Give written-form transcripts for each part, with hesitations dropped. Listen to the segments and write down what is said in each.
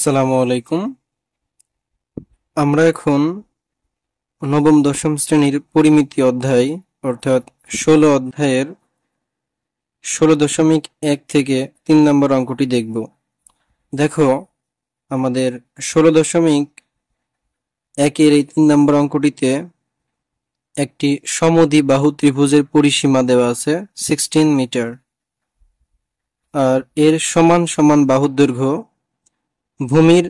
আসসালামু আলাইকুম। আমরা এখন নবম দশম শ্রেণীর পরিমিতি অধ্যায় অর্থাৎ ১৬ অধ্যায়ের ১৬.১ থেকে ৩ নম্বর অঙ্কটি দেখব। দেখো, আমাদের ১৬.১-এর এই ৩ নম্বর অঙ্কটিতে একটি সমদ্বিবাহু ত্রিভুজের পরিসীমা দেওয়া আছে 16 মিটার, আর এর সমান সমান বাহুর দৈর্ঘ্য ভূমির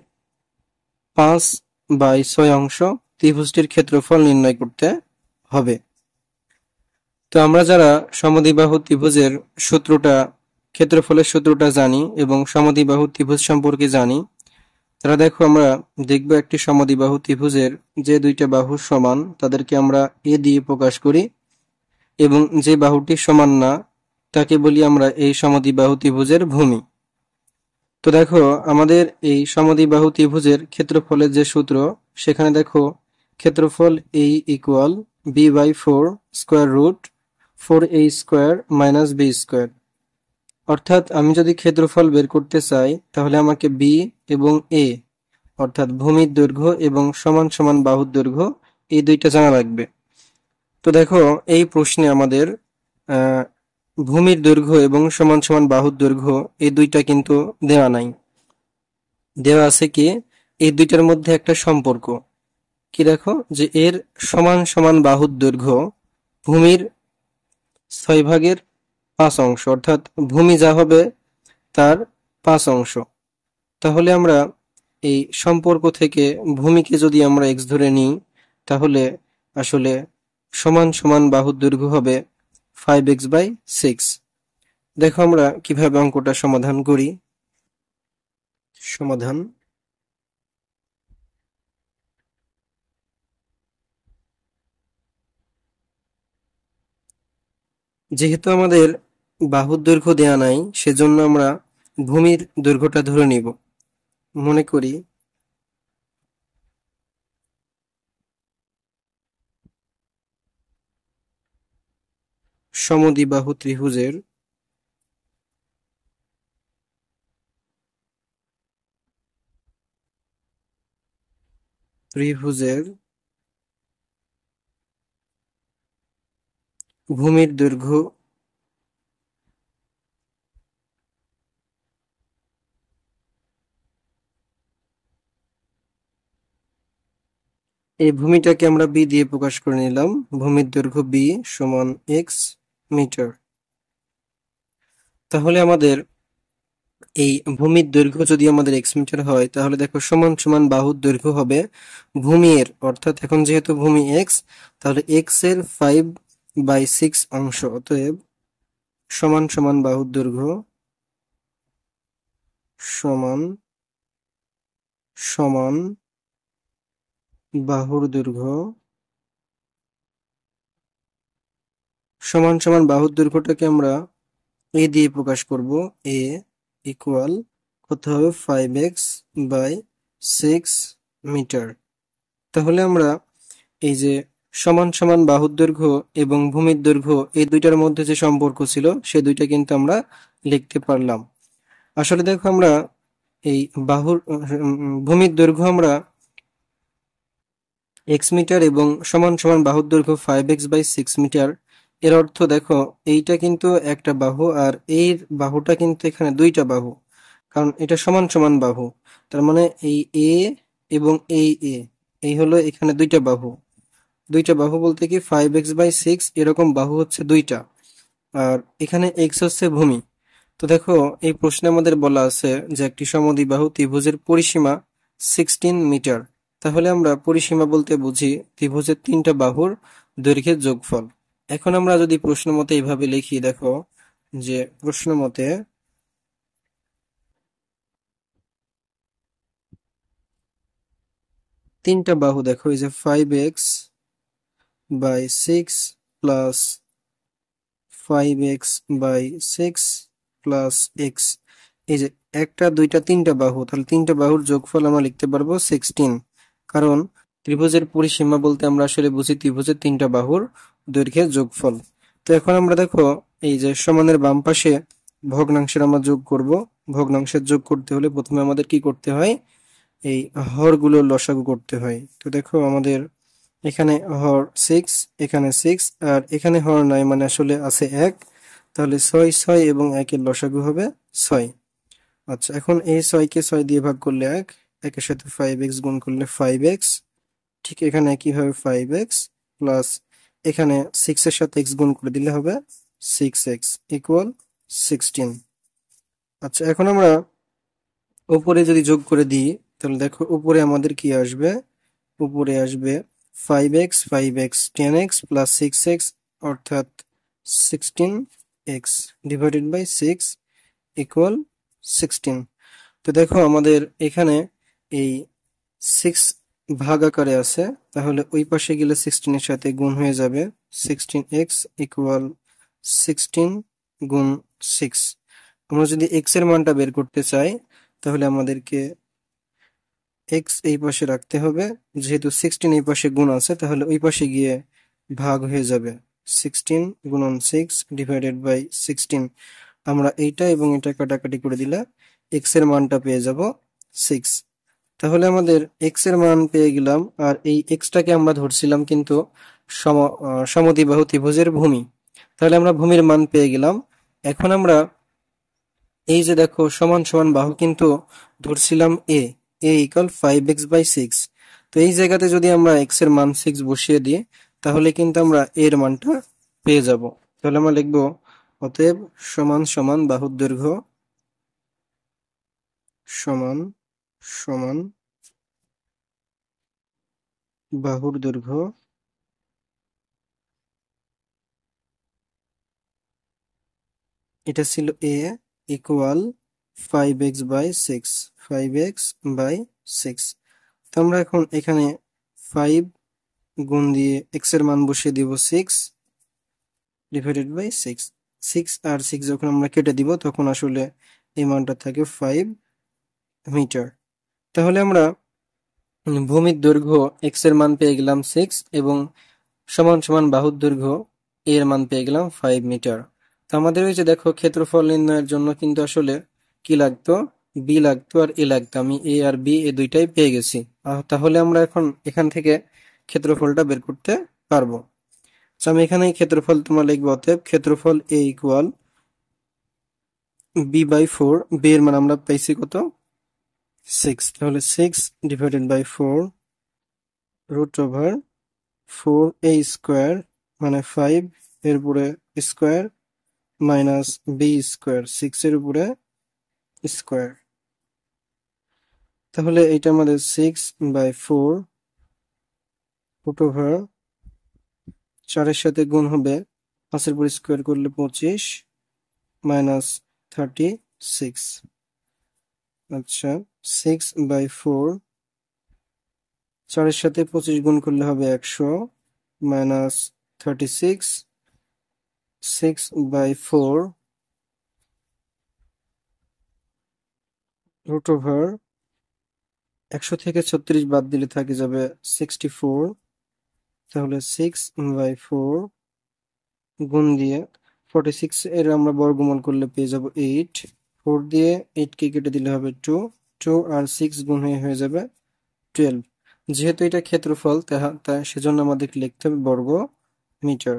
৫/৬ অংশ। ত্রিভুজটির ক্ষেত্রফল নির্ণয় করতে হবে। তো আমরা যারা সমদ্বিবাহু ত্রিভুজের ক্ষেত্রফলের সূত্রটা জানি এবং সমদ্বিবাহু ত্রিভুজ সম্পর্কে জানি, তারা দেখো, আমরা দেখব একটি সমদ্বিবাহু ত্রিভুজের যে দুইটা বাহু সমান তাদেরকে আমরা এ দিয়ে প্রকাশ করি, এবং যে বাহুটি সমান না তাকে বলি আমরা এই সমদ্বিবাহু ত্রিভুজের ভূমি। তো দেখো, আমাদের এই সমদ্বিবাহু ত্রিভুজের ক্ষেত্রফলের যে সূত্র, সেখানে দেখো ক্ষেত্রফল A equal b/4 square root 4a square minus b square. অর্থাৎ আমি যদি ক্ষেত্রফল বের করতে চাই তাহলে আমাকে b এবং a অর্থাৎ ভূমির দৈর্ঘ্য এবং সমান সমান বাহুর দৈর্ঘ্য এই দুইটা জানা লাগবে। তো দেখো, এই প্রশ্নে আমাদের আহ ভূমির দৈর্ঘ্য এবং সমান সমান বাহুর দৈর্ঘ্য এই দুইটা কিন্তু দেওয়া নাই। দেওয়া আছে কি, এই দুইটার মধ্যে একটা সম্পর্ক কি, দেখো যে এর সমান সমান বাহুর দৈর্ঘ্য ভূমির 6/5 অংশ, অর্থাৎ ভূমি যা হবে তার 5 অংশ। তাহলে আমরা এই সম্পর্ক থেকে ভূমিকে যদি আমরা x ধরে নিই, তাহলে আসলে সমান সমান বাহুর দৈর্ঘ্য হবে 5x/6। দেখো আমরা কিভাবে অঙ্কটা সমাধান করি। সমাধান: যেহেতু আমাদের বাহুর দৈর্ঘ্য দেয়া নাই, সেজন্য আমরা ভূমির দৈর্ঘ্যটা ধরে নিব। মনে করি সমদ্বিবাহু ত্রিভুজের ভূমির দৈর্ঘ্য এই ভূমিটাকে আমরা b দিয়ে প্রকাশ করে নিলাম। ভূমির দৈর্ঘ্য b সমান x মিটার। তাহলে আমাদের এই ভূমির দৈর্ঘ্য যদি আমাদের x মিটার হয়, তাহলে দেখো সমান সমান বাহুর দৈর্ঘ্য হবে ভূমি এর, অর্থাৎ এখন যেহেতু ভূমি x, তাহলে x এর 5/6 অংশ। অতএব সমান সমান বাহুর দৈর্ঘ্য সমান সমান বাহুর দৈর্ঘ্য সমান সমান বাহুর দৈর্ঘ্যটাকে আমরা a দিয়ে প্রকাশ করব। a ইকুয়াল কত হবে 5x/6 মিটার। তাহলে আমরা এই যে সমান সমান বাহুর দৈর্ঘ্য এবং ভূমির দৈর্ঘ্য এই দুইটার মধ্যে যে সম্পর্ক ছিল, সে দুইটা কিন্তু আমরা লিখতে পারলাম। আসলে দেখো, আমরা এই ভূমির দৈর্ঘ্য আমরা x মিটার এবং সমান সমান বাহুর দৈর্ঘ্য 5x/6 মিটার। এর অর্থ দেখো, এইটা কিন্তু একটা বাহু, আর এই বাহুটা কিন্তু এখানে দুইটা বাহু, কারণ এটা সমান সমান বাহু। তার মানে এই a এবং এই হলো এখানে দুইটা বাহু। দুইটা বাহু বলতে কি 5x/6 এরকম বাহু হচ্ছে দুইটা, আর এখানে x হচ্ছে ভূমি। তো দেখো, এই প্রশ্নে আমাদের বলা আছে যে একটি সমদ্বিবাহু ত্রিভুজের পরিসীমা 16 মিটার। তাহলে আমরা পরিসীমা বলতে বুঝি ত্রিভুজের তিনটা বাহুর দৈর্ঘ্যের যোগফল। এখন আমরা যদি প্রশ্ন মতে এইভাবে লিখি, দেখো যে প্রশ্ন মতে তিনটা বাহু, দেখো এই যে 5x/6 plus 5x/6 plus x, এই যে একটা দুইটা তিনটা বাহু, তাহলে তিনটা বাহুর যোগফল আমরা লিখতে পারবো 16। কারণ ত্রিভুজের পরিসীমা বলতে আমরা আসলে বুঝি ত্রিভুজের তিনটা বাহুর দৈর্ঘ্যের যোগফল। তো এখন আমরা দেখো, এই যে সমানের বাম পাশে ভগ্নাংশের আমরা যোগ করব। ভগ্নাংশের যোগ করতে হলে প্রথমে আমাদের কি করতে হয়, এই হরগুলো লসাগু করতে হয়। তো দেখো আমাদের এখানে হর 6, এখানে 6, আর এখানে হর নাই, মানে আসলে আছে 1। তাহলে 6, 6 এবং 1-এর লসাগু হবে 6। আচ্ছা, এখন এই 6-কে 6 দিয়ে ভাগ করলে 1, 1-এর সাথে 5x গুণ করলে 5x, ঠিক এখানে কিভাবে 5x প্লাস এখানে 6-এর সাথে x গুণ করে দিলে হবে 6x ইকুয়াল 16। আচ্ছা, এখন আমরা উপরে যদি যোগ করে দিই, তাহলে দেখো উপরে আমাদের কি আসবে, উপরে আসবে 5x, 5x 10x plus 6x, অর্থাৎ 16x ডিভাইডেড বাই 6 ইকুয়াল 16। তো দেখো আমাদের এখানে এই 6 ভাগ আকারে আছে, তাহলে ওই পাশে গেলে 16 এর সাথে গুণ হয়ে যাবে, 16x ইকুয়াল 16 গুণ 6। আমরা যদি x এর মানটা বের করতে চাই, তাহলে আমাদেরকে x এই পাশে রাখতে হবে, যেহেতু 16 এই পাশে গুণ আছে, তাহলে ওই পাশে গিয়ে ভাগ হয়ে যাবে, 16 গুণন 6 ডিভাইডেড বাই 16। আমরা এইটা এবং এটা কাটাকাটি করে দিলে x এর মানটা পেয়ে যাব 6। তাহলে আমাদের x এর মান পেয়ে গেলাম, আর এই x টাকে আমরা ধরছিলাম কিন্তু সমদ্বিবাহু ত্রিভুজের ভূমি। তাহলে আমরা ভূমির মান পেয়ে গেলাম। এখন আমরা এই যে দেখো সমান সমান বাহু কিন্তু ধরছিলাম a ইকুয়াল 5x বাই 6। তো এই জায়গাতে যদি আমরা x এর মান 6 বসিয়ে দিই, তাহলে কিন্তু আমরা a এর মানটা পেয়ে যাব। তাহলে আমরা লিখব অতএব সমান সমান বাহুর দৈর্ঘ্য সমান সমান বাহুর দৈর্ঘ্য এটা ছিল a equal 5x by 6, 5x by 6। তো আমরা এখন এখানে 5 গুণ দিয়ে x এর মান বসিয়ে দিব 6 ডিভাইডেড বাই 6। 6 আর 6 যখন আমরা কেটে দিব, তখন আসলে এই মানটা থাকে 5 মিটার। তাহলে আমরা ভূমির দৈর্ঘ্য x এর মান পেয়ে গেলাম 6 এবং সমান সমান বাহুর দৈর্ঘ্য a এর মান পেয়ে গেলাম 5 মিটার। তো আমাদের ওই যে দেখো ক্ষেত্রফল নির্ণয়ের জন্য কিন্তু আসলে কি লাগতো, b লাগতো আর a লাগতো। আমি a আর b এই দুইটাই পেয়ে গেছি। তাহলে আমরা এখন এখান থেকে ক্ষেত্রফলটা বের করতে পারবো। তো আমি এখানে ক্ষেত্রফল তোমার লিখবো, অতএব ক্ষেত্রফল a equal b by 4। b এর মান আমরা পাইছি কত, 6। তাহলে 6 divided by 4 root over 4a square, মানে 5 এর উপরে স্কোয়ার মাইনাস b স্কোয়ার, 6 এর উপরে স্কোয়ার। তাহলে এটা আমাদের 6 বাই 4 রুট ওভার 4-এর সাথে গুণ হবে, 5-এর উপর স্কোয়ার করলে 25 মাইনাস 36। আচ্ছা, 6 বাই 4 4-এর সাথে 25 গুণ করলে হবে 100 মাইনাস 36। 6 বাই 4 রুট ওভার 100 থেকে 36 বাদ দিলে থাকে যাবে 64। তাহলে 6 বাই 4 গুণ দিয়ে 46 এর আমরা বর্গমূল করলে পেয়ে যাব 8। 4 দিয়ে 8 কে কেটে দিলে হবে 2। 2 আর 6 গুণ হয়ে যাবে 12। যেহেতু এটা ক্ষেত্রফল, তাই সেজন্য আমাদেরকে লিখতে হবে বর্গ মিটার।